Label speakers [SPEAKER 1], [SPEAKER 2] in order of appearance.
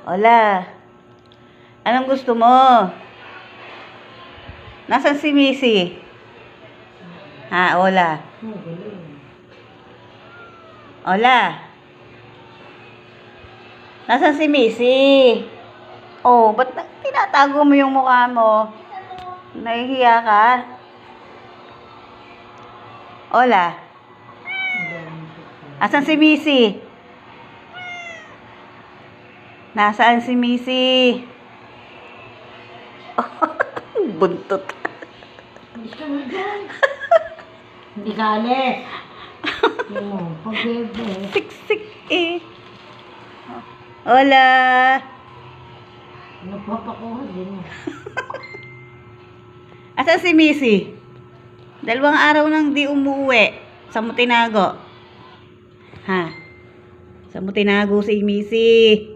[SPEAKER 1] Hola. Anong gusto mo? Nasaan si Missy? Ha, hola. Hola. Nasaan si Missy? Oh, ba't tinatago mo yung mukha mo? Nahihiya ka? Hola. Nasaan si Missy? Nasaan si Missy? Buntot.
[SPEAKER 2] Hindi ka alis. Oo, pag-bebe.
[SPEAKER 1] Siksik eh. Hola.
[SPEAKER 2] Nagpapakuha din.
[SPEAKER 1] Asan si Missy? 2 araw nang di umuwi. Saan mo tinago? Ha? Saan mo tinago si Missy?